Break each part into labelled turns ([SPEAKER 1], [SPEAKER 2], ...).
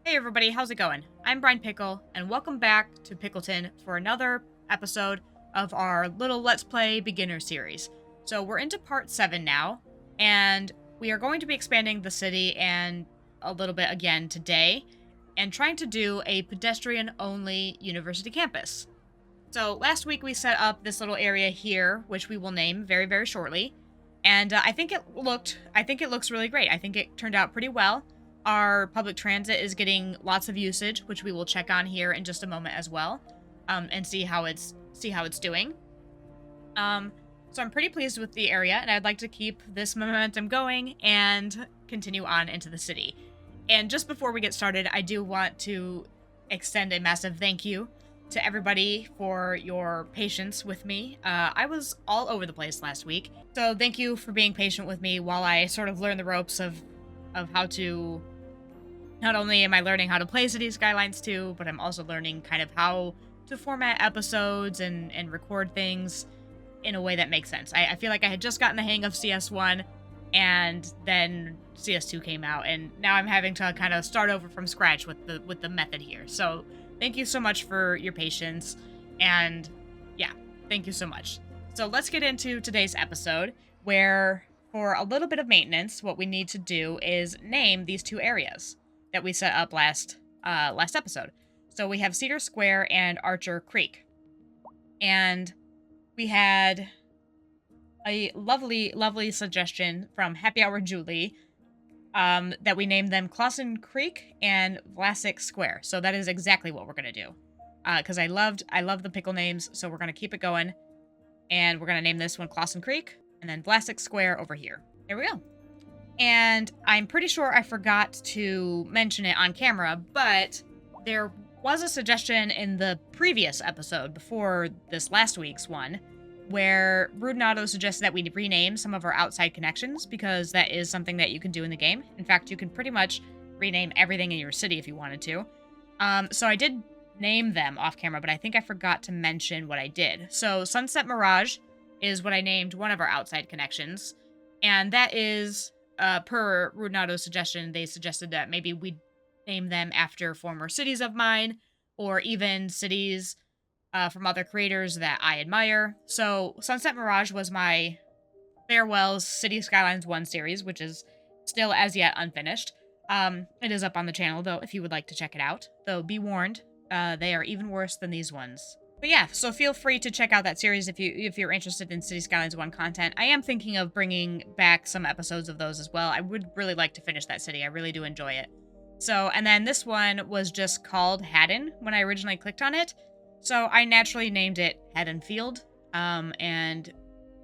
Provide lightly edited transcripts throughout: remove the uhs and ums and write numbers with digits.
[SPEAKER 1] Hey everybody, how's it going? I'm Brian Pickle, and welcome back to Pickleton for another episode of our little Let's Play beginner series. So we're into part 7 now, and we are going to be expanding the city and a little bit again today, and trying to do a pedestrian-only university campus. So last week we set up this little area here, which we will name very, very shortly, and I think it looks really great. I think it turned out pretty well. Our public transit is getting lots of usage, which we will check on here in just a moment as well, and see how it's doing. So I'm pretty pleased with the area, and I'd like to keep this momentum going and continue on into the city. And just before we get started, I do want to extend a massive thank you to everybody for your patience with me. I was all over the place last week, so thank you for being patient with me while I sort of learn the ropes of how to... Not only am I learning how to play Cities Skylines 2, but I'm also learning kind of how to format episodes and record things in a way that makes sense. I feel like I had just gotten the hang of CS1, and then CS2 came out, and now I'm having to kind of start over from scratch with the method here. So thank you so much for your patience, and yeah, thank you so much. So let's get into today's episode, where for a little bit of maintenance, what we need to do is name these two areas that we set up last episode. So we have Cedar Square and Archer Creek. And we had a lovely, lovely suggestion from Happy Hour Julie that we named them Clawson Creek and Vlasic Square. So that is exactly what we're going to do. Because I love the pickle names, so we're going to keep it going. And we're going to name this one Clawson Creek, and then Vlasic Square over here. There we go. And I'm pretty sure I forgot to mention it on camera, but there was a suggestion in the previous episode before this last week's one where Rudinato suggested that we rename some of our outside connections, because that is something that you can do in the game. In fact, you can pretty much rename everything in your city if you wanted to. So I did name them off camera, but I think I forgot to mention what I did. So Sunset Mirage is what I named one of our outside connections, and that is... per Rudinato's suggestion, they suggested that maybe we name them after former cities of mine, or even cities from other creators that I admire. So Sunset Mirage was my Farewell's Cities Skylines 1 series, which is still as yet unfinished. It is up on the channel, though, if you would like to check it out. Though, be warned, they are even worse than these ones. But yeah, so feel free to check out that series if you're interested in Cities Skylines 1 content. I am thinking of bringing back some episodes of those as well. I would really like to finish that city. I really do enjoy it. So, and then this one was just called Haddon when I originally clicked on it. So I naturally named it Haddonfield. And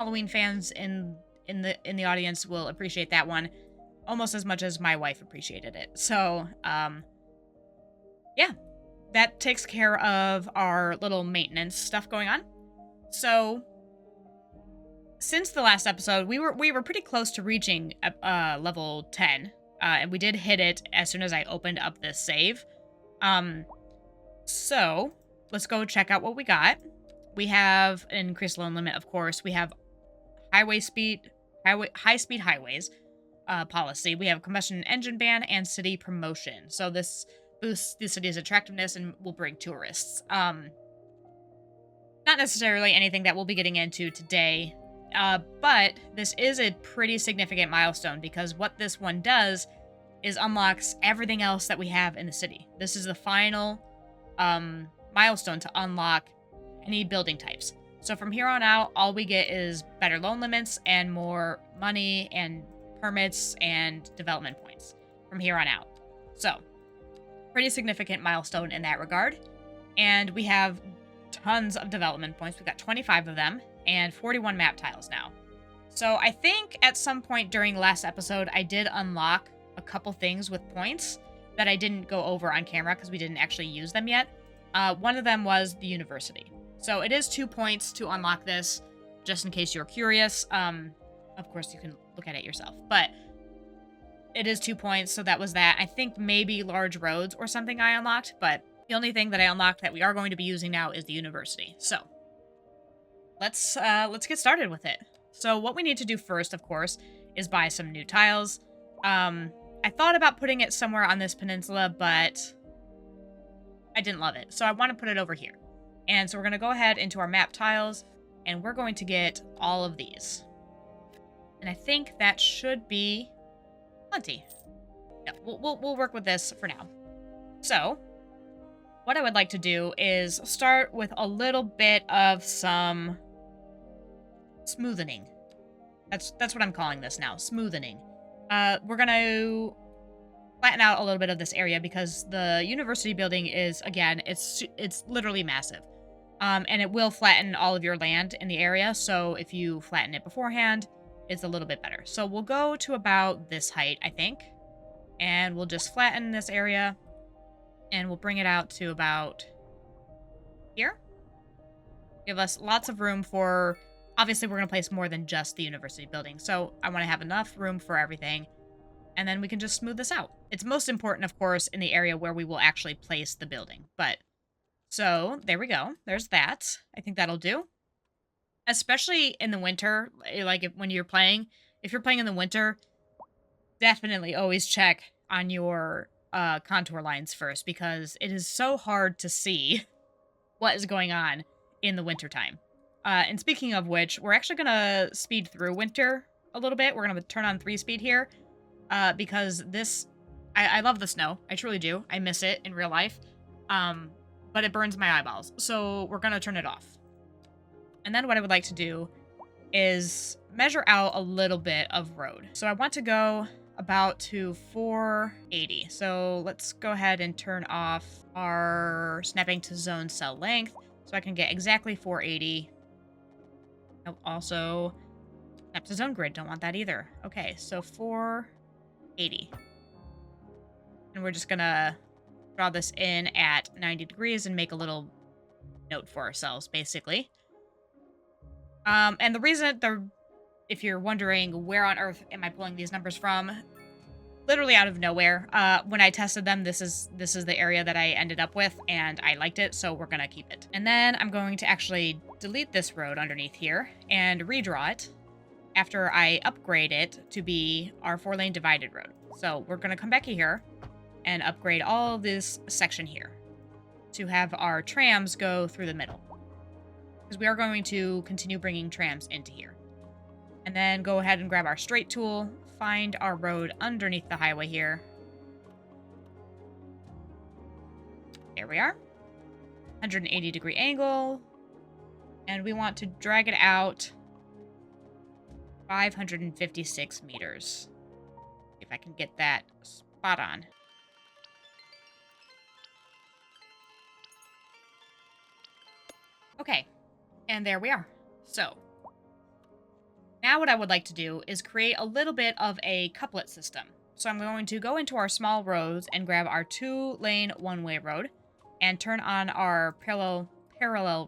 [SPEAKER 1] Halloween fans in the audience will appreciate that one almost as much as my wife appreciated it. So, yeah. That takes care of our little maintenance stuff going on. So, since the last episode, we were pretty close to reaching level 10, and we did hit it as soon as I opened up this save. So let's go check out what we got. We have an increased loan limit, of course. We have high speed highways policy. We have combustion engine ban and city promotion. So this boosts the city's attractiveness and will bring tourists. Not necessarily anything that we'll be getting into today, but this is a pretty significant milestone, because what this one does is unlocks everything else that we have in the city. This is the final milestone to unlock any building types. So from here on out, all we get is better loan limits and more money and permits and development points from here on out. So, pretty significant milestone in that regard. And we have tons of development points. We've got 25 of them and 41 map tiles now. So I think at some point during last episode, I did unlock a couple things with points that I didn't go over on camera because we didn't actually use them yet. One of them was the university. So it is 2 points to unlock this, just in case you're curious. Of course, you can look at it yourself, but it is 2 points, so that was that. I think maybe large roads or something I unlocked, but the only thing that I unlocked that we are going to be using now is the university. So let's get started with it. So what we need to do first, of course, is buy some new tiles. I thought about putting it somewhere on this peninsula, but I didn't love it. So I want to put it over here. And so we're going to go ahead into our map tiles, and we're going to get all of these. And I think that should be plenty. Yeah, we'll work with this for now. So what I would like to do is start with a little bit of some smoothing. That's what I'm calling this now, smoothing. We're going to flatten out a little bit of this area because the university building is, again, it's literally massive. And it will flatten all of your land in the area, so if you flatten it beforehand, it's a little bit better. So we'll go to about this height, I think, and we'll just flatten this area, and we'll bring it out to about here. Give us lots of room for, obviously we're going to place more than just the university building, so I want to have enough room for everything, and then we can just smooth this out. It's most important, of course, in the area where we will actually place the building, but... So, there we go. There's that. I think that'll do. Especially in the winter, like when you're playing. If you're playing in the winter, definitely always check on your contour lines first, because it is so hard to see what is going on in the wintertime. And speaking of which, we're actually going to speed through winter a little bit. We're going to turn on 3-speed here, because this... I love the snow. I truly do. I miss it in real life. But it burns my eyeballs, so we're going to turn it off. And then what I would like to do is measure out a little bit of road. So I want to go about to 480. So let's go ahead and turn off our snapping to zone cell length so I can get exactly 480. I'll also snap to zone grid. Don't want that either. Okay, so 480. And we're just going to draw this in at 90 degrees and make a little note for ourselves, basically. And the reason, if you're wondering where on earth am I pulling these numbers from, literally out of nowhere. When I tested them, this is the area that I ended up with, and I liked it, so we're gonna keep it. And then I'm going to actually delete this road underneath here and redraw it after I upgrade it to be our 4-lane divided road. So we're gonna come back here and upgrade all this section here to have our trams go through the middle, because we are going to continue bringing trams into here. And then go ahead and grab our straight tool, find our road underneath the highway here. There we are. 180-degree angle. And we want to drag it out 556 meters. If I can get that spot on. Okay, and there we are. So, now what I would like to do is create a little bit of a couplet system. So I'm going to go into our small roads and grab our 2-lane one-way road and turn on our parallel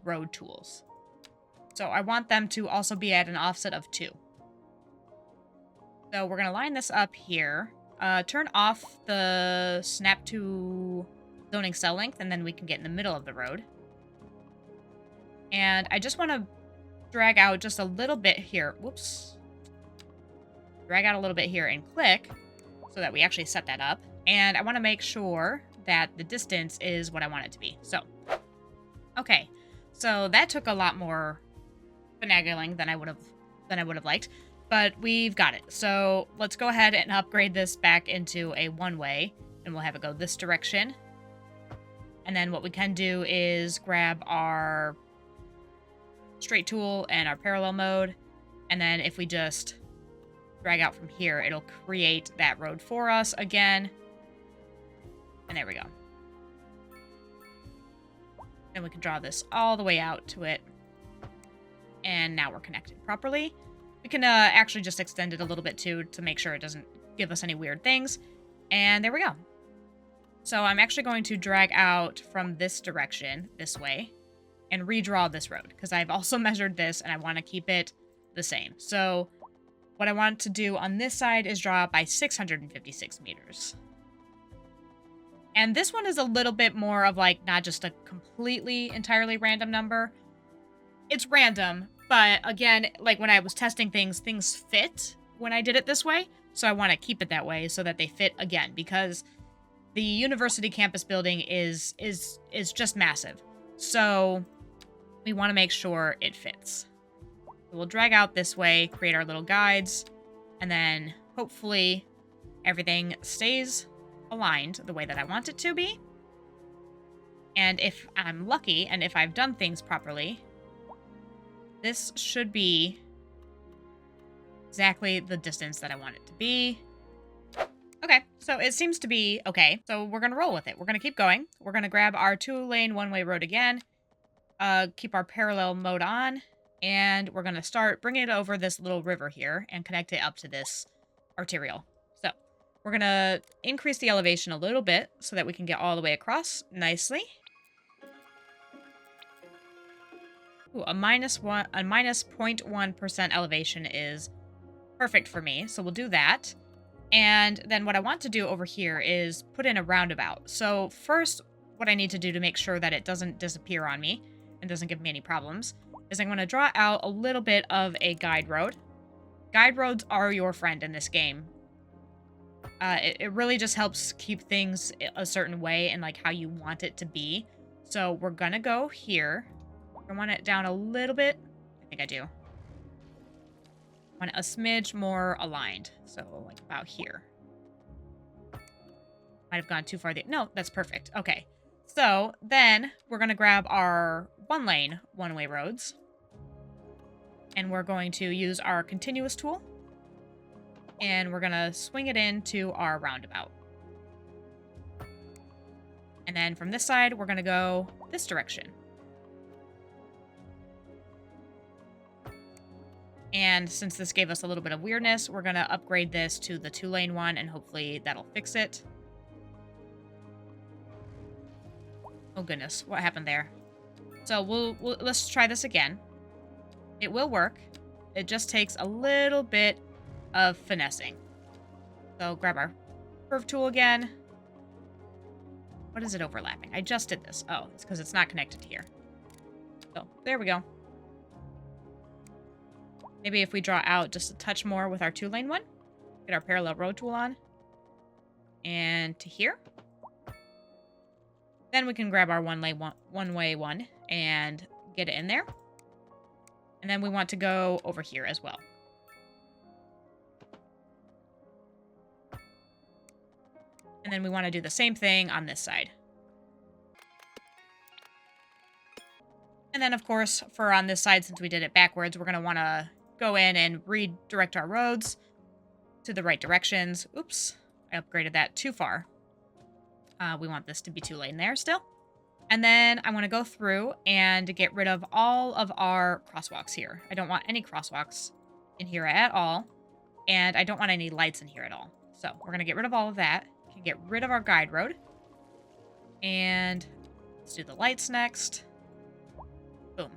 [SPEAKER 1] road tools. So I want them to also be at an offset of 2. So we're going to line this up here. Turn off the snap to zoning cell length, and then we can get in the middle of the road. And I just want to drag out just a little bit here. Whoops. Drag out a little bit here and click so that we actually set that up. And I want to make sure that the distance is what I want it to be. So, okay. So that took a lot more finagling than I would have liked, but we've got it. So let's go ahead and upgrade this back into a one-way, and we'll have it go this direction. And then what we can do is grab our straight tool and our parallel mode, and then if we just drag out from here, it'll create that road for us again. And there we go. And we can draw this all the way out to it. And now we're connected properly. We can actually just extend it a little bit too to make sure it doesn't give us any weird things. And there we go. So I'm actually going to drag out from this direction, this way, and redraw this road, because I've also measured this and I want to keep it the same. So what I want to do on this side is draw it by 656 meters. And this one is a little bit more of like not just a completely entirely random number. It's random, but again, like when I was testing things, things fit when I did it this way. So I want to keep it that way so that they fit again, because the university campus building is just massive. So we want to make sure it fits. So we'll drag out this way, create our little guides, and then hopefully everything stays aligned the way that I want it to be. And if I'm lucky, and if I've done things properly, this should be exactly the distance that I want it to be. Okay, so it seems to be okay. So we're going to roll with it. We're going to keep going. We're going to grab our 2-lane one-way road again, keep our parallel mode on, and we're going to start bringing it over this little river here and connect it up to this arterial. So we're going to increase the elevation a little bit so that we can get all the way across nicely. Ooh, a minus 0.1% elevation is perfect for me, so we'll do that. And then what I want to do over here is put in a roundabout. So first, what I need to do to make sure that it doesn't disappear on me and doesn't give me any problems is I'm going to draw out a little bit of a guide road. Guide roads are your friend in this game. It really just helps keep things a certain way and like how you want it to be. So we're going to go here. I want it down a little bit. I think I do. I want a smidge more aligned. So like about here. Might have gone too far. No, that's perfect. Okay. So then we're going to grab our 1-lane one-way roads. And we're going to use our continuous tool. And we're going to swing it into our roundabout. And then from this side, we're going to go this direction. And since this gave us a little bit of weirdness, we're going to upgrade this to the 2-lane one, and hopefully that'll fix it. Oh goodness, what happened there? So let's try this again. It will work. It just takes a little bit of finessing. So grab our curve tool again. What is it overlapping? I just did this. Oh, it's because it's not connected here. So there we go. Maybe if we draw out just a touch more with our 2-lane one. Get our parallel road tool on. And to here. Then we can grab our one-way one and get it in there. And then we want to go over here as well. And then we want to do the same thing on this side. And then, of course, for on this side, since we did it backwards, we're going to want to go in and redirect our roads to the right directions. Oops, I upgraded that too far. We want this to be 2-lane there still. And then I want to go through and get rid of all of our crosswalks here. I don't want any crosswalks in here at all. And I don't want any lights in here at all. So we're going to get rid of all of that. Can get rid of our guide road. And let's do the lights next. Boom.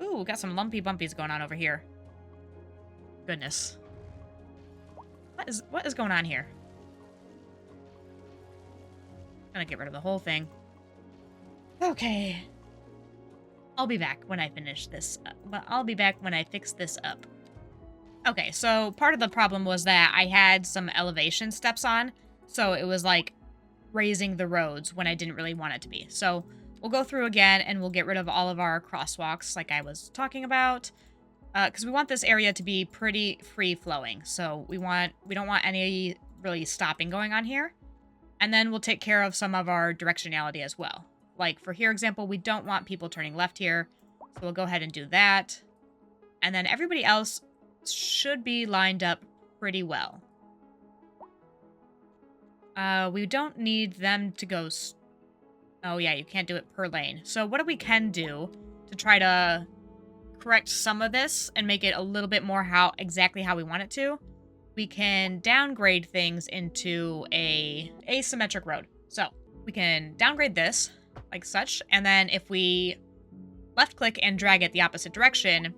[SPEAKER 1] Ooh, got some lumpy bumpies going on over here. Goodness. What is going on here? Gonna get rid of the whole thing. Okay. I'll be back when I finish this up. But I'll be back when I fix this up. Okay, so part of the problem was that I had some elevation steps on. So it was like raising the roads when I didn't really want it to be. So we'll go through again and we'll get rid of all of our crosswalks like I was talking about. Because we want this area to be pretty free-flowing. So we don't want any really stopping going on here. And then we'll take care of some of our directionality as well. Like for here example, we don't want people turning left here. So we'll go ahead and do that. And then everybody else should be lined up pretty well. We don't need them to go... Oh yeah, you can't do it per lane. So what we can do to try to correct some of this and make it a little bit more exactly how we want it to, we can downgrade things into a asymmetric road. So we can downgrade this like such, and then if we left click and drag it the opposite direction,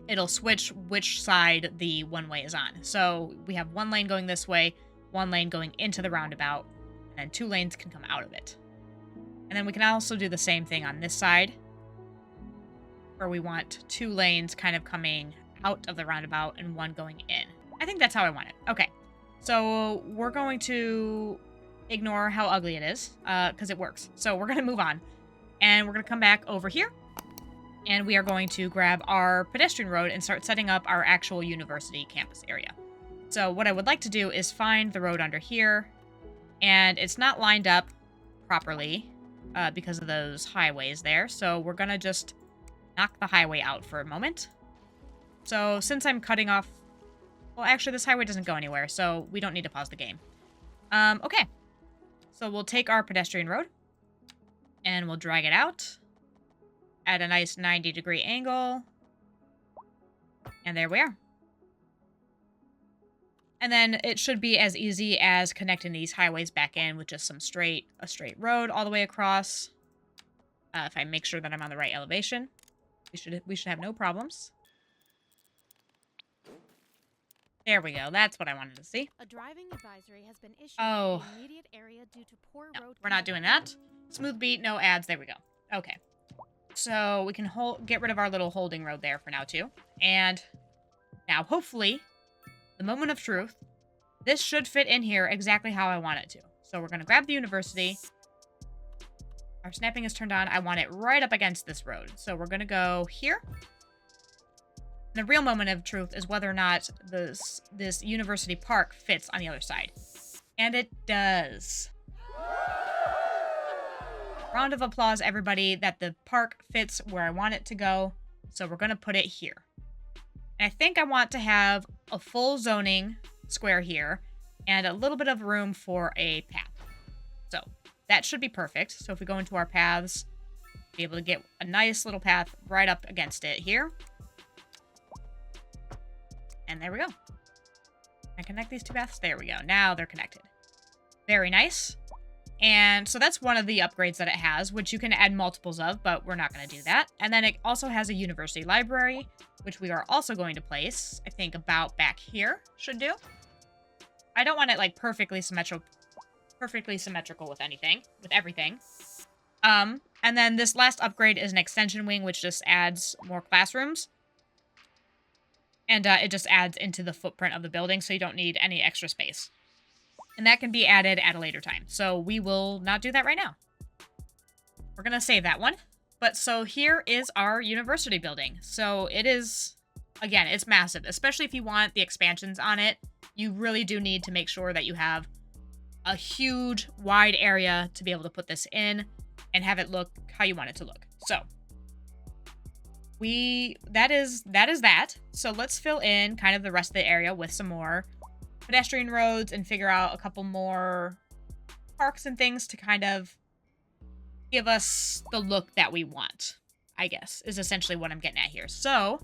[SPEAKER 1] it'll switch which side the one way is on. So we have 1 lane going this way, 1 lane going into the roundabout, and then 2 lanes can come out of it. And then we can also do the same thing on this side, where we want 2 lanes kind of coming out of the roundabout and 1 going in. I think that's how I want it. Okay. So we're going to ignore how ugly it is, because it works. So we're going to move on. And we're going to come back over here. And we are going to grab our pedestrian road and start setting up our actual university campus area. So what I would like to do is find the road under here. And it's not lined up properly because of those highways there. So we're going to just knock the highway out for a moment. So since I'm cutting off... Well, actually, this highway doesn't go anywhere, so we don't need to pause the game. Okay. So we'll take our pedestrian road, and we'll drag it out at a nice 90-degree angle. And there we are. And then it should be as easy as connecting these highways back in with just a straight road all the way across. If I make sure that I'm on the right elevation, we should have no problems. There we go. That's what I wanted to see.
[SPEAKER 2] A driving advisory has been issued
[SPEAKER 1] in
[SPEAKER 2] the immediate area due to poor road.
[SPEAKER 1] We're not doing that. Smooth beat, no ads. There we go. Okay. So we can get rid of our little holding road there for now, too. And now, hopefully, the moment of truth, this should fit in here exactly how I want it to. So we're going to grab the university. Our snapping is turned on. I want it right up against this road. So we're going to go here. The real moment of truth is whether or not this university park fits on the other side. And it does. Round of applause, everybody, that the park fits where I want it to go. So we're going to put it here. And I think I want to have a full zoning square here and a little bit of room for a path. So that should be perfect. So if we go into our paths, be able to get a nice little path right up against it here. And there we go. Can I connect these two paths? There we go. Now they're connected. Very nice. And so that's one of the upgrades that it has, which you can add multiples of, but we're not going to do that. And then it also has a university library, which we are also going to place, I think, about back here. Should do. I don't want it, like, perfectly symmetrical with everything. And then this last upgrade is an extension wing, which just adds more classrooms. And it just adds into the footprint of the building, so you don't need any extra space. And that can be added at a later time. So we will not do that right now. We're going to save that one. But so here is our university building. So it is, again, it's massive. Especially if you want the expansions on it. You really do need to make sure that you have a huge, wide area to be able to put this in and have it look how you want it to look. So that is that. So let's fill in kind of the rest of the area with some more pedestrian roads and figure out a couple more parks and things to kind of give us the look that we want, I guess, is essentially what I'm getting at here. So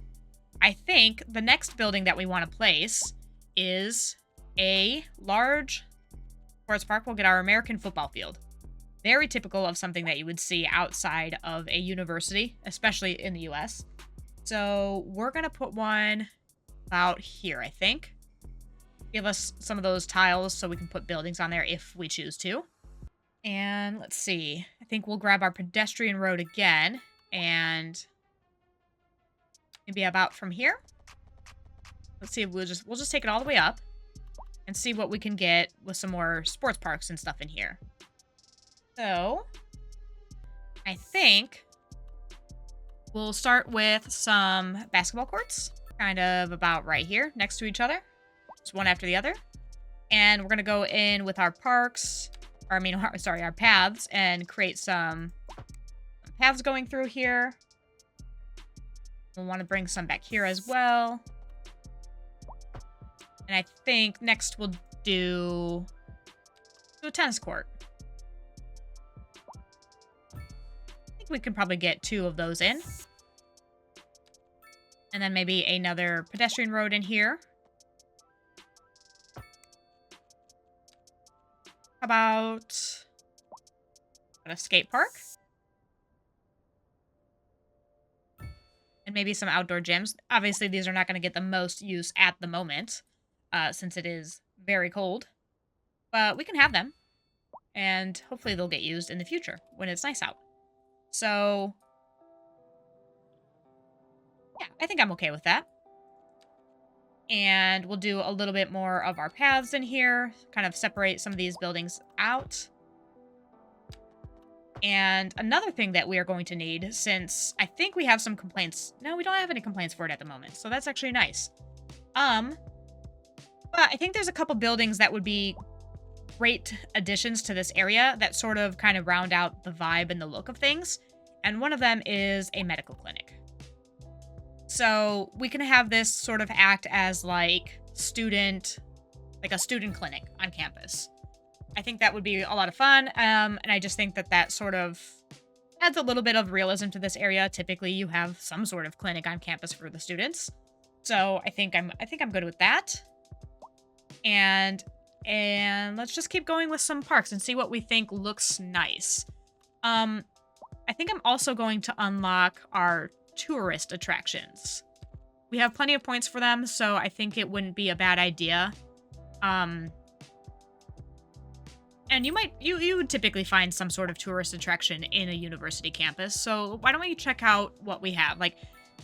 [SPEAKER 1] I think the next building that we want to place is a large sports park. We'll get our American football field. Very typical of something that you would see outside of a university, especially in the US. So we're going to put one about here, I think. Give us some of those tiles so we can put buildings on there if we choose to. And let's see. I think we'll grab our pedestrian road again and maybe about from here. Let's see. We'll just take it all the way up and see what we can get with some more sports parks and stuff in here. So I think we'll start with some basketball courts, kind of about right here next to each other. Just one after the other. And we're going to go in with our parks, or our paths, and create some paths going through here. We'll want to bring some back here as well. And I think next we'll do a tennis court. I think we could probably get 2 of those in. And then maybe another pedestrian road in here. How about a skate park? And maybe some outdoor gyms. Obviously, these are not going to get the most use at the moment, since it is very cold. But we can have them. And hopefully they'll get used in the future when it's nice out. So, yeah, I think I'm okay with that. And we'll do a little bit more of our paths in here, kind of separate some of these buildings out. And another thing that we are going to need, since I think we have some complaints. No, we don't have any complaints for it at the moment, so that's actually nice. But I think there's a couple buildings that would be great additions to this area that sort of kind of round out the vibe and the look of things. And one of them is a medical clinic. So we can have this sort of act as like a student clinic on campus. I think that would be a lot of fun. And I just think that that sort of adds a little bit of realism to this area. Typically you have some sort of clinic on campus for the students. So I think I'm good with that. And let's just keep going with some parks and see what we think looks nice. I think I'm also going to unlock our tourist attractions. We have plenty of points for them, so I think it wouldn't be a bad idea. And you would typically find some sort of tourist attraction in a university campus. So why don't we check out what we have? Like,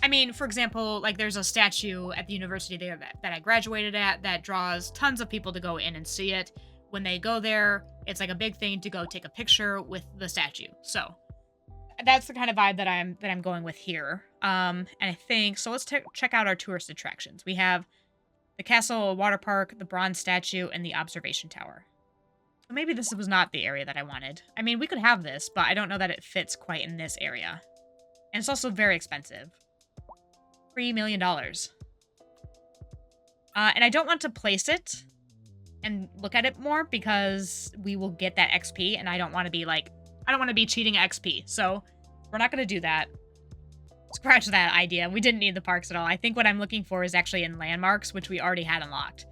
[SPEAKER 1] I mean, for example, like there's a statue at the university there that I graduated at that draws tons of people to go in and see it. When they go there, it's like a big thing to go take a picture with the statue. So that's the kind of vibe that I'm going with here. And I think, so let's check out our tourist attractions. We have the castle, water park, the bronze statue, and the observation tower. So maybe this was not the area that I wanted. I mean, we could have this, but I don't know that it fits quite in this area. And it's also very expensive. $3 million. And I don't want to place it and look at it more because we will get that XP, and I don't want to be cheating XP. So we're not going to do that. Scratch that idea. We didn't need the parks at all. I think what I'm looking for is actually in landmarks, which we already had unlocked.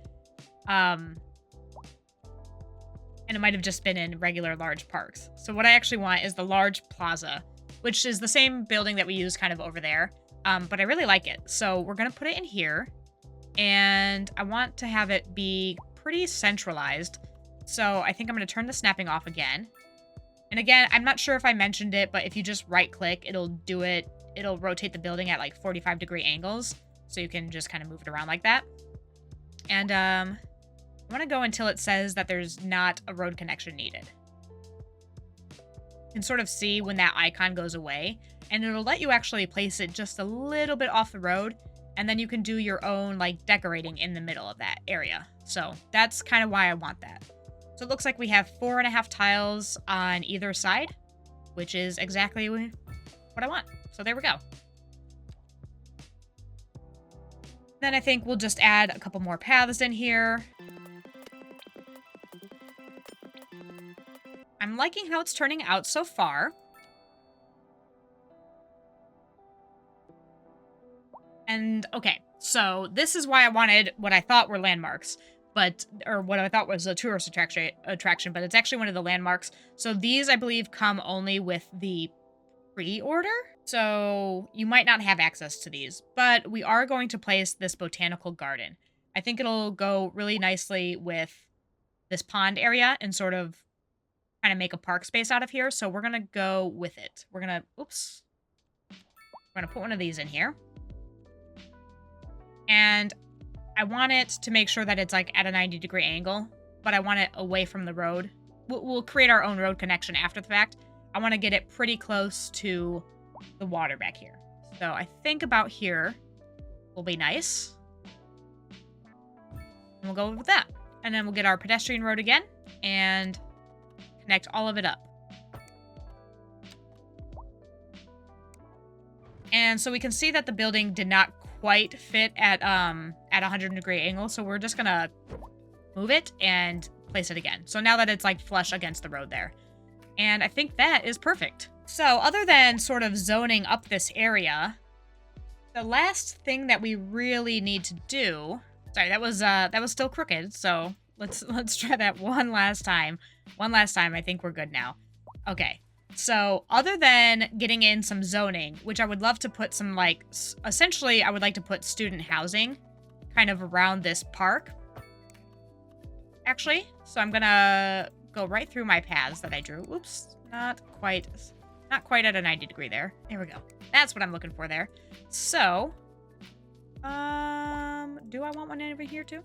[SPEAKER 1] And it might have just been in regular large parks. So what I actually want is the large plaza, which is the same building that we use kind of over there. But I really like it. So we're going to put it in here. And I want to have it be pretty centralized. So I think I'm going to turn the snapping off again. And again, I'm not sure if I mentioned it, but if you just right click, it'll rotate the building at like 45-degree angles. So you can just kind of move it around like that. And I want to go until it says that there's not a road connection needed. You can sort of see when that icon goes away, and it'll let you actually place it just a little bit off the road, and then you can do your own like decorating in the middle of that area. So that's kind of why I want that. So it looks like we have 4.5 tiles on either side, which is exactly what I want. So there we go. Then I think we'll just add a couple more paths in here. I'm liking how it's turning out so far. And okay, so this is why I wanted what I thought were landmarks, or what I thought was a tourist attraction, but it's actually one of the landmarks. So these, I believe, come only with the pre-order. So you might not have access to these, but we are going to place this botanical garden. I think it'll go really nicely with this pond area and sort of kind of make a park space out of here. So we're going to go with it. We're going to put one of these in here. And I want it to make sure that it's like at a 90-degree angle, but I want it away from the road. We'll create our own road connection after the fact. I want to get it pretty close to the water back here. So I think about here will be nice. And we'll go with that. And then we'll get our pedestrian road again and connect all of it up. And so we can see that the building did not quite fit at a 100-degree angle, so we're just gonna move it and place it again. So now that it's like flush against the road there. And I think that is perfect. So other than sort of zoning up this area, the last thing that we really need to do, sorry, that was still crooked, so let's try that one last time. I think we're good now. Okay. So other than getting in some zoning, which I would love to put some like, essentially I would like to put student housing kind of around this park. Actually, so I'm gonna go right through my paths that I drew. Oops, not quite at a 90-degree there. There we go. That's what I'm looking for there. So, I Do I want one over here too?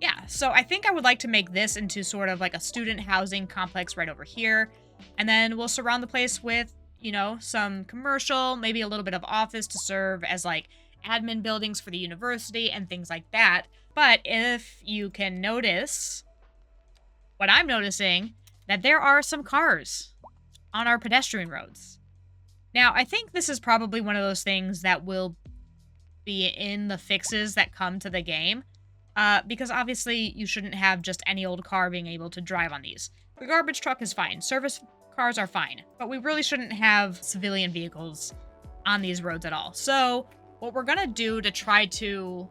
[SPEAKER 1] Yeah, so I think I would like to make this into sort of like a student housing complex right over here. And then we'll surround the place with, you know, some commercial, maybe a little bit of office to serve as like admin buildings for the university and things like that. But if you can notice, what I'm noticing, that there are some cars on our pedestrian roads. Now, I think this is probably one of those things that will be in the fixes that come to the game. Because obviously you shouldn't have just any old car being able to drive on these. The garbage truck is fine. Service cars are fine. But we really shouldn't have civilian vehicles on these roads at all. So what we're going to do to try to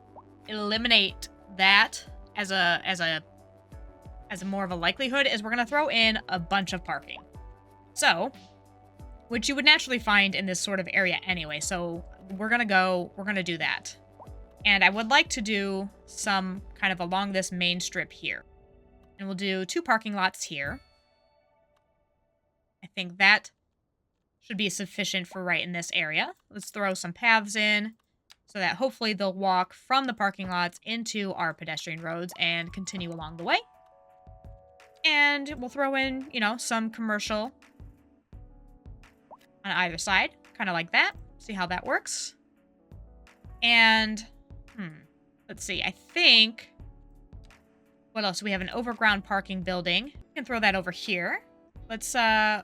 [SPEAKER 1] eliminate that as a more of a likelihood is we're going to throw in a bunch of parking. So, which you would naturally find in this sort of area anyway. So we're going to do that. And I would like to do some kind of along this main strip here. And we'll do 2 parking lots here. I think that should be sufficient for right in this area. Let's throw some paths in so that hopefully they'll walk from the parking lots into our pedestrian roads and continue along the way. And we'll throw in, you know, some commercial on either side, kind of like that. See how that works. And let's see. I think, what else? We have an overground parking building. We can throw that over here. Let's do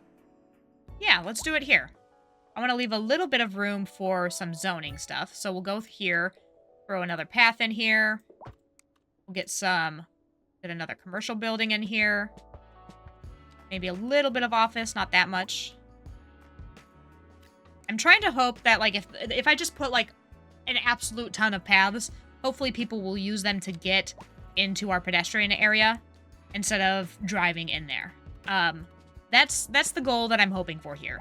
[SPEAKER 1] it here. I want to leave a little bit of room for some zoning stuff. So we'll go here, throw another path in here. We'll get another commercial building in here. Maybe a little bit of office, not that much. I'm trying to hope that, like, if I just put, like, an absolute ton of paths, hopefully people will use them to get into our pedestrian area instead of driving in there. That's the goal that I'm hoping for here.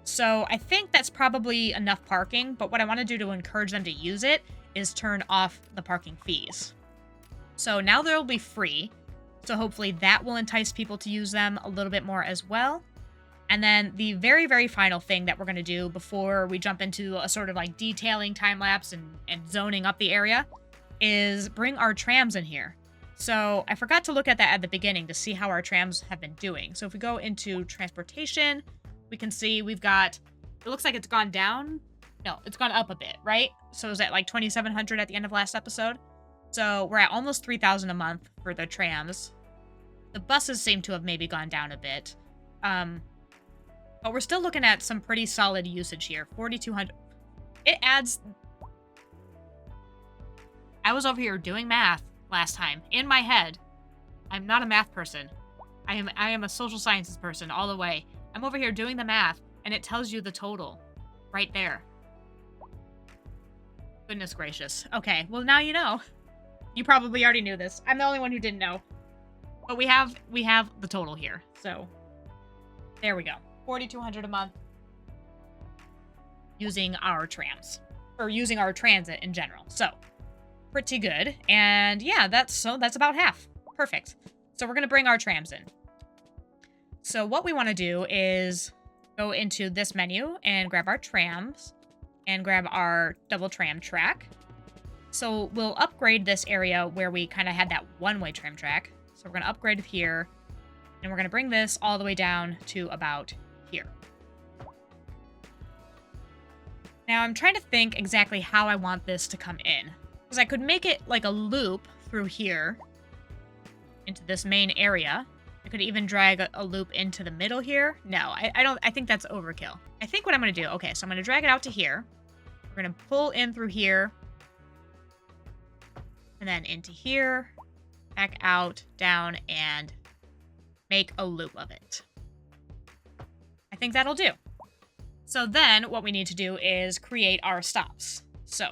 [SPEAKER 1] So I think that's probably enough parking, but what I want to do to encourage them to use it is turn off the parking fees. So now they'll be free, so hopefully that will entice people to use them a little bit more as well. And then the very, very final thing that we're going to do before we jump into a sort of like detailing time lapse and zoning up the area is bring our trams in here. So I forgot to look at that at the beginning to see how our trams have been doing. So if we go into transportation, we can see we've got, it looks like it's gone down. No, it's gone up a bit, right? So it was at like 2,700 at the end of last episode. So we're at almost 3,000 a month for the trams. The buses seem to have maybe gone down a bit. But we're still looking at some pretty solid usage here. 4,200. It adds... I was over here doing math last time. In my head. I'm not a math person. I am a social sciences person all the way. I'm over here doing the math, and it tells you the total. Right there. Goodness gracious. Okay, well now you know. You probably already knew this. I'm the only one who didn't know. But we have the total here. So, there we go. 4,200 a month using our trams, or using our transit in general. So pretty good. And yeah, that's about half. Perfect. So we're going to bring our trams in. So what we want to do is go into this menu and grab our trams and grab our double tram track. So we'll upgrade this area where we kind of had that one-way tram track. So we're going to upgrade it here, and we're going to bring this all the way down to about here. Now I'm trying to think exactly how I want this to come in, because I could make it like a loop through here into this main area. I could even drag a loop into the middle here. No, I think that's overkill. I think what I'm going to do, okay, so I'm going to drag it out to here. We're going to pull in through here, and then into here, back out, down, and make a loop of it. I think that'll do. So then what we need to do is create our stops. So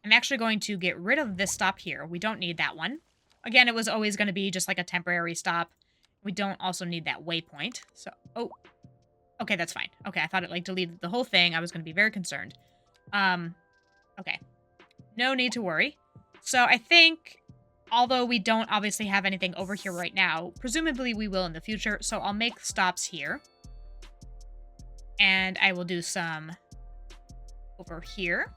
[SPEAKER 1] I'm actually going to get rid of this stop here. We don't need that one. Again, it was always going to be just like a temporary stop. We don't also need that waypoint. So, oh, okay, that's fine. Okay, I thought it like deleted the whole thing. I was going to be very concerned. Okay, no need to worry. So I think, although we don't obviously have anything over here right now, presumably we will in the future. So I'll make stops here. And I will do some over here.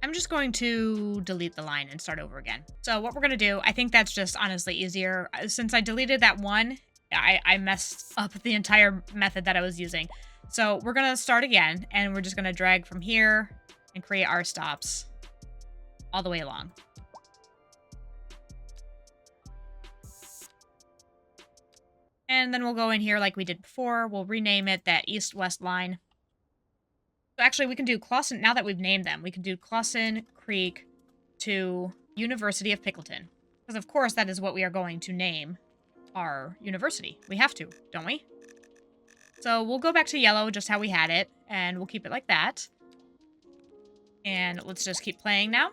[SPEAKER 1] I'm just going to delete the line and start over again. So what we're going to do, I think that's just honestly easier. Since I deleted that one, I messed up the entire method that I was using. So we're going to start again, and we're just going to drag from here and create our stops all the way along. And then we'll go in here like we did before. We'll rename it that east-west line. So actually, we can do Clawson, now that we've named them, we can do Clawson Creek to University of Pickleton. Because of course, that is what we are going to name our university. We have to, don't we? So we'll go back to yellow, just how we had it, and we'll keep it like that. And let's just keep playing now.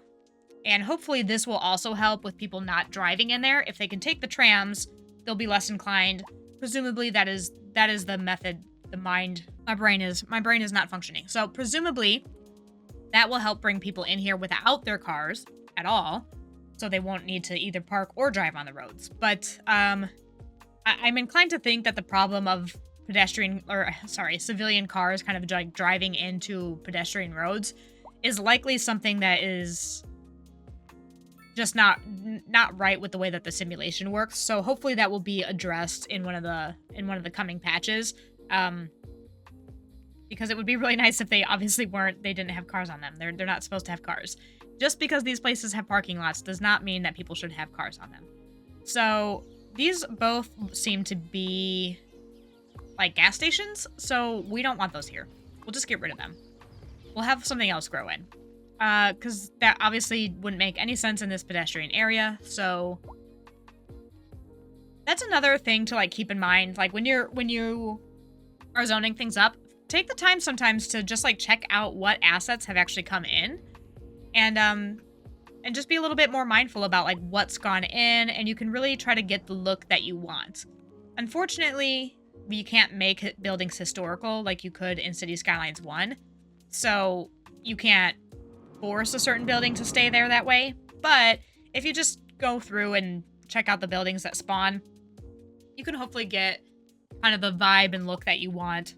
[SPEAKER 1] And hopefully this will also help with people not driving in there. If they can take the trams, they'll be less inclined. Presumably that is the method. My brain is not functioning. So presumably that will help bring people in here without their cars at all. So they won't need to either park or drive on the roads. But I'm inclined to think that the problem of civilian cars kind of like driving into pedestrian roads is likely something that is just not right with the way that the simulation works. So hopefully that will be addressed in one of the coming patches. Because it would be really nice if they obviously they didn't have cars on them. They're not supposed to have cars. Just because these places have parking lots does not mean that people should have cars on them. So these both seem to be like gas stations, so we don't want those here. We'll just get rid of them. We'll have something else grow in. Because that obviously wouldn't make any sense in this pedestrian area, so that's another thing to like keep in mind. Like when you are zoning things up, take the time sometimes to just like check out what assets have actually come in, and just be a little bit more mindful about like what's gone in, and you can really try to get the look that you want. Unfortunately, you can't make buildings historical like you could in Cities Skylines 1, so you can't force a certain building to stay there that way. But if you just go through and check out the buildings that spawn, you can hopefully get kind of the vibe and look that you want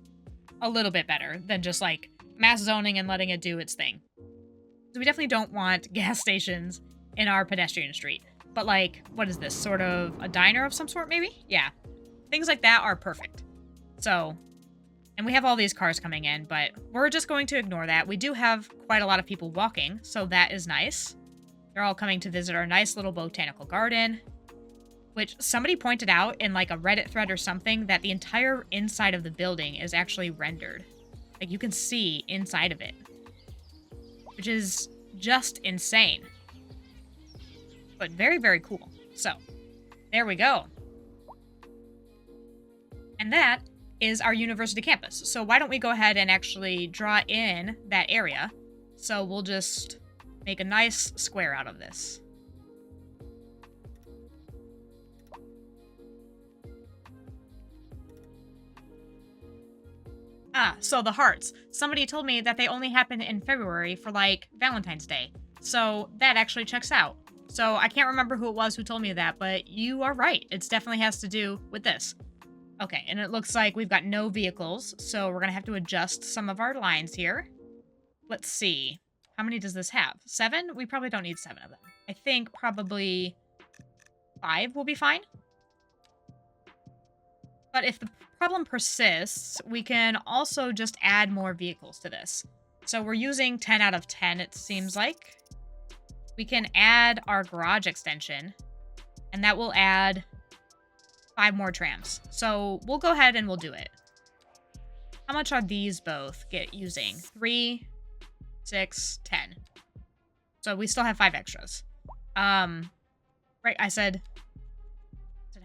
[SPEAKER 1] a little bit better than just like mass zoning and letting it do its thing. So we definitely don't want gas stations in our pedestrian street. But like, what is this? Sort of a diner of some sort, maybe? Yeah. Things like that are perfect. So, and we have all these cars coming in, but we're just going to ignore that. We do have quite a lot of people walking, so that is nice. They're all coming to visit our nice little botanical garden, which somebody pointed out in like a Reddit thread or something that the entire inside of the building is actually rendered. Like you can see inside of it, which is just insane, but very, very cool. So there we go. And that is our university campus. So why don't we go ahead and actually draw in that area. So we'll just make a nice square out of this. So the hearts. Somebody told me that they only happen in February for like Valentine's Day. So that actually checks out. So I can't remember who it was who told me that, but you are right. It definitely has to do with this. Okay, and it looks like we've got no vehicles, so we're going to have to adjust some of our lines here. Let's see. How many does this have? 7? We probably don't need 7 of them. I think probably 5 will be fine. But if the problem persists, we can also just add more vehicles to this. So we're using 10 out of 10, it seems like. We can add our garage extension, and that will add 5 more trams. So we'll go ahead and we'll do it. How much are these both using? 3, 6, 10. So we still have 5 extras. Right, I said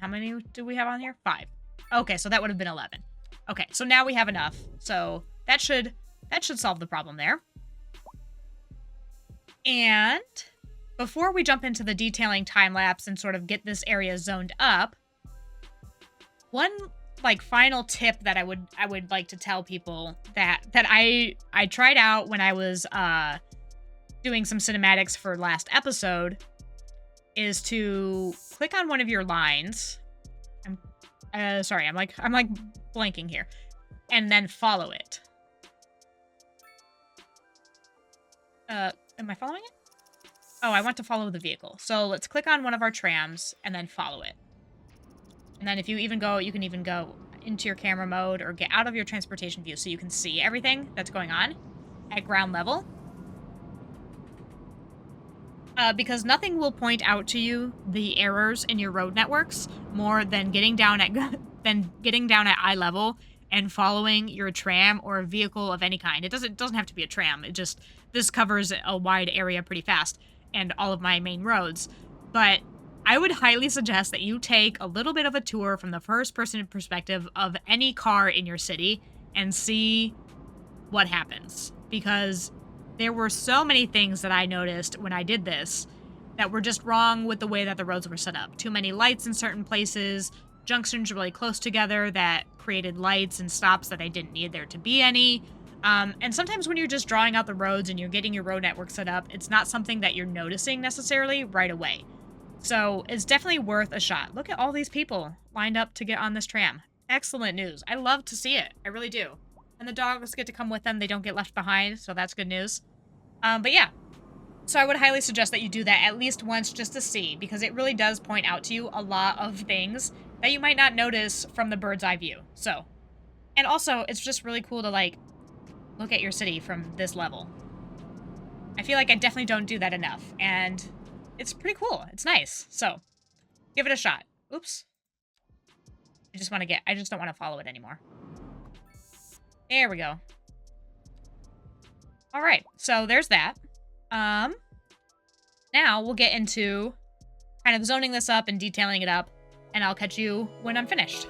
[SPEAKER 1] how many do we have on here? 5. Okay, so that would have been 11. Okay, so now we have enough. So that should solve the problem there. And before we jump into the detailing time lapse and sort of get this area zoned up, one like final tip that I would like to tell people that I tried out when I was doing some cinematics for last episode is to click on one of your lines. Sorry, I'm like blanking here, and then follow it. Am I following it? Oh, I want to follow the vehicle. So let's click on one of our trams and then follow it. And then if you even go, you can even go into your camera mode or get out of your transportation view so you can see everything that's going on at ground level. Because nothing will point out to you the errors in your road networks more than getting down at eye level and following your tram or a vehicle of any kind. It doesn't have to be a tram. This covers a wide area pretty fast and all of my main roads. But I would highly suggest that you take a little bit of a tour from the first person perspective of any car in your city and see what happens, because there were so many things that I noticed when I did this that were just wrong with the way that the roads were set up. Too many lights in certain places, junctions really close together that created lights and stops that I didn't need there to be any. And sometimes when you're just drawing out the roads and you're getting your road network set up, it's not something that you're noticing necessarily right away. So it's definitely worth a shot. Look at all these people lined up to get on this tram. Excellent news. I love to see it. I really do. And the dogs get to come with them. They don't get left behind, so that's good news. But yeah. So I would highly suggest that you do that at least once just to see, because it really does point out to you a lot of things that you might not notice from the bird's eye view. So, and also, it's just really cool to, like, look at your city from this level. I feel like I definitely don't do that enough, and it's pretty cool. It's nice. So, give it a shot. Oops. I just don't want to follow it anymore. There we go. All right, so there's that. Now we'll get into kind of zoning this up and detailing it up, and I'll catch you when I'm finished.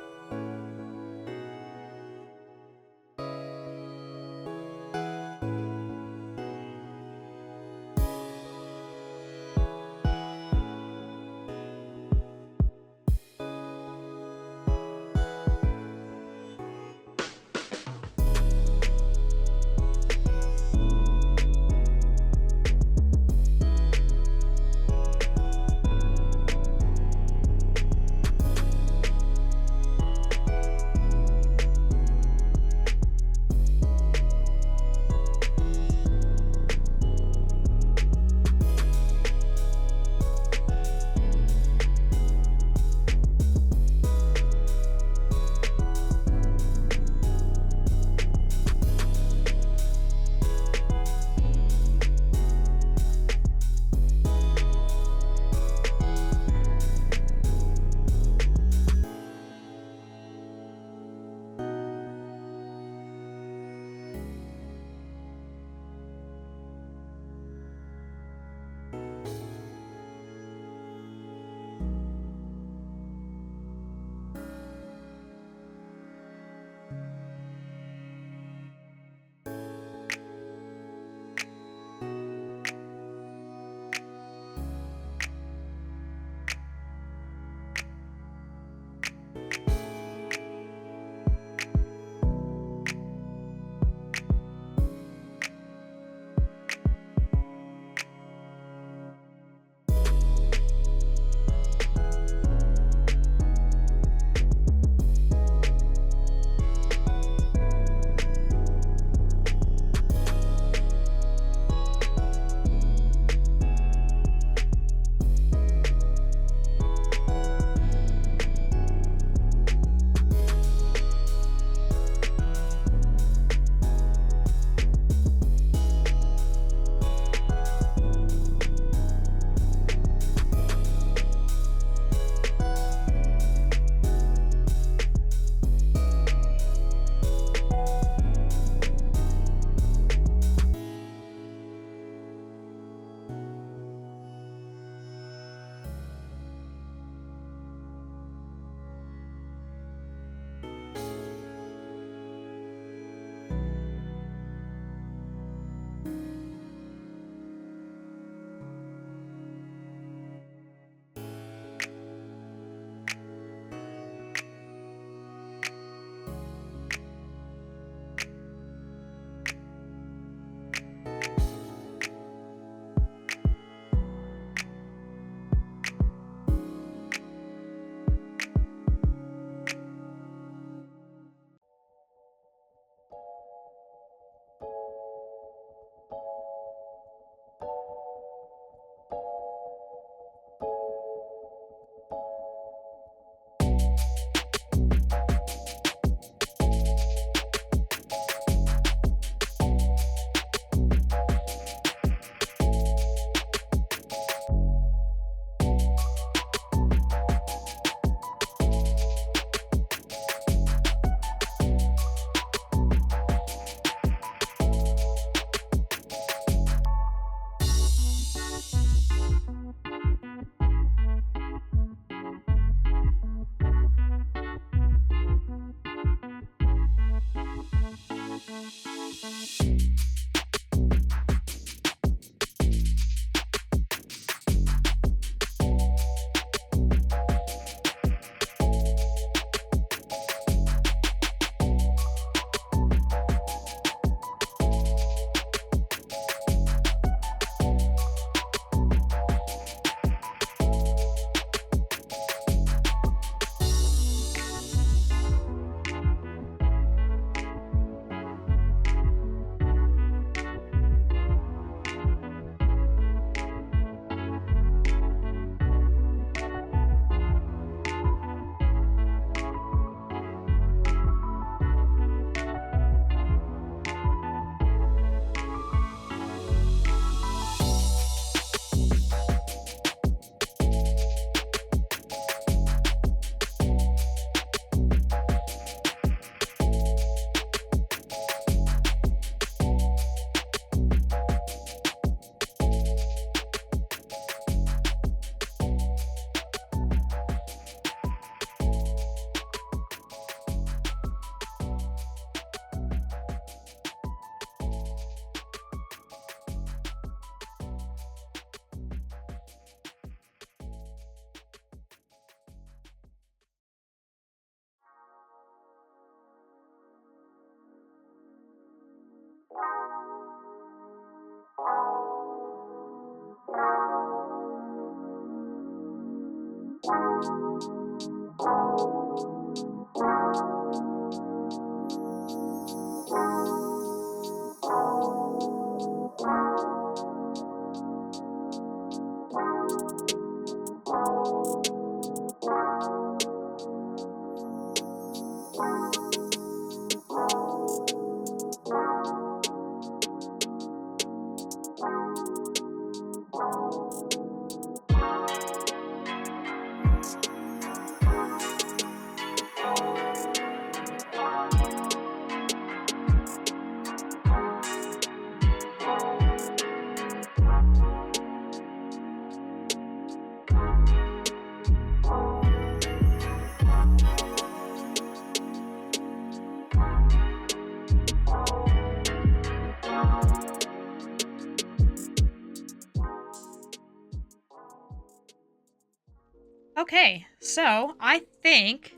[SPEAKER 1] Okay, so I think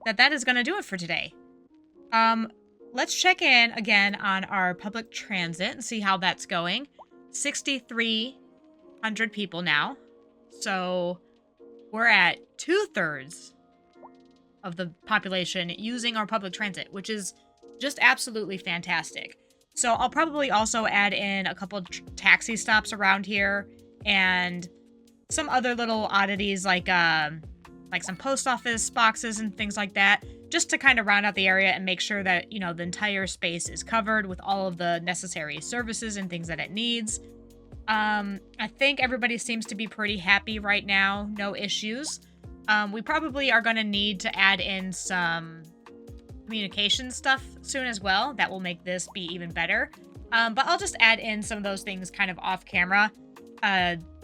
[SPEAKER 1] that is going to do it for today. Let's check in again on our public transit and see how that's going. 6,300 people now. So we're at 2/3 of the population using our public transit, which is just absolutely fantastic. So I'll probably also add in a couple taxi stops around here and some other little oddities like some post office boxes and things like that, just to kind of round out the area and make sure that, you know, the entire space is covered with all of the necessary services and things that it needs. I think everybody seems to be pretty happy right now. No issues. We probably are going to need to add in some communication stuff soon as well. That will make this be even better. But I'll just add in some of those things kind of off camera.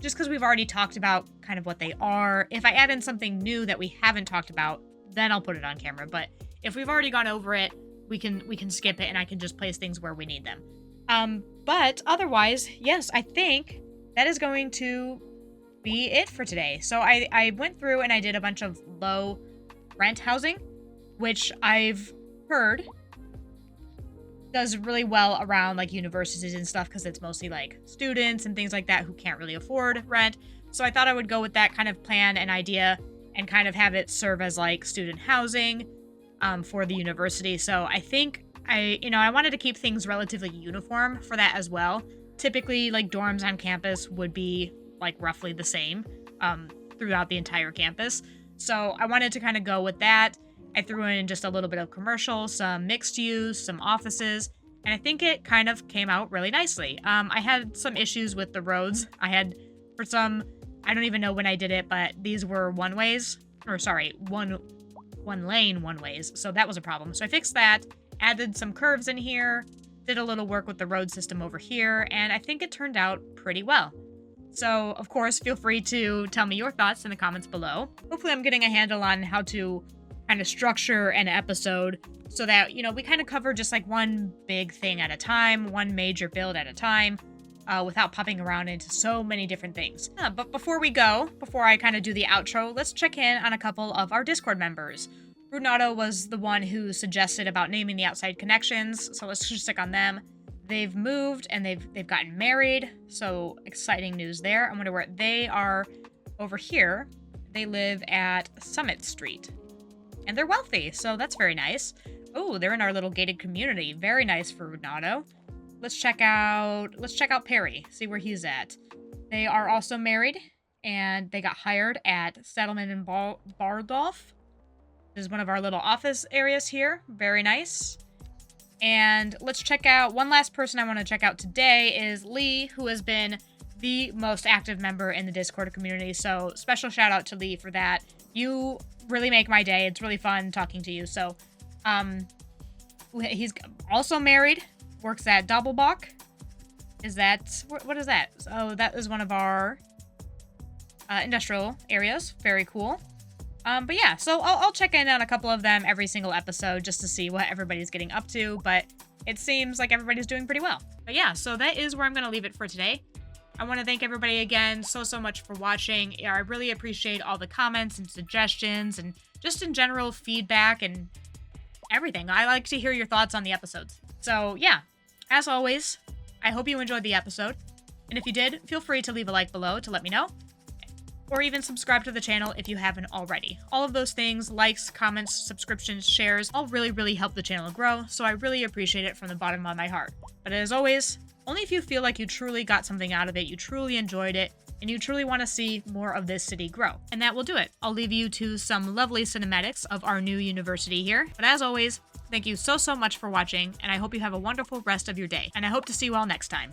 [SPEAKER 1] Just because we've already talked about kind of what they are. If I add in something new that we haven't talked about, then I'll put it on camera. But if we've already gone over it, we can skip it and I can just place things where we need them. But otherwise, yes, I think that is going to be it for today. So I went through and I did a bunch of low rent housing, which I've heard does really well around like universities and stuff because it's mostly like students and things like that who can't really afford rent. So I thought I would go with that kind of plan and idea and kind of have it serve as like student housing for the university. So I think I wanted to keep things relatively uniform for that as well. Typically like dorms on campus would be like roughly the same throughout the entire campus. So I wanted to kind of go with that. I threw in just a little bit of commercial, some mixed use, some offices, and I think it kind of came out really nicely. I had some issues with the roads. I don't even know when I did it, but these were one lane one ways, so that was a problem. So I fixed that, added some curves in here, did a little work with the road system over here, and I think it turned out pretty well. So, of course, feel free to tell me your thoughts in the comments below. Hopefully I'm getting a handle on how to kind of structure an episode so that, you know, we kind of cover just like one big thing at a time, one major build at a time, without popping around into so many different things. But before I kind of do the outro, let's check in on a couple of our Discord members. Runato was the one who suggested about naming the outside connections, so let's just stick on them. They've moved and they've gotten married, so exciting news there. I wonder where they are over here. They live at Summit Street. And they're wealthy, so that's very nice. Oh, they're in our little gated community. Very nice for Runato. Let's check out Perry, see where he's at. They are also married, and they got hired at Settlement in Bardolph. This is one of our little office areas here. Very nice. And let's check out, one last person I want to check out today is Lee, who has been the most active member in the Discord community. So special shout out to Lee for that. You really make my day. It's really fun talking to you. So, he's also married, works at Doppelbach. What is that? Oh, that is one of our industrial areas. Very cool. But yeah, so I'll check in on a couple of them every single episode just to see what everybody's getting up to, but it seems like everybody's doing pretty well. But yeah, so that is where I'm going to leave it for today. I want to thank everybody again so much for watching. I really appreciate all the comments and suggestions and just in general feedback and everything. I like to hear your thoughts on the episodes. So yeah, as always, I hope you enjoyed the episode. And if you did, feel free to leave a like below to let me know. or even subscribe to the channel if you haven't already. All of those things, likes, comments, subscriptions, shares, all really help the channel grow, so I really appreciate it from the bottom of my heart. But as always, only if you feel like you truly got something out of it, you truly enjoyed it, and you truly want to see more of this city grow. And that will do it. I'll leave you to some lovely cinematics of our new university here. But as always, thank you so much for watching, and I hope you have a wonderful rest of your day. And I hope to see you all next time.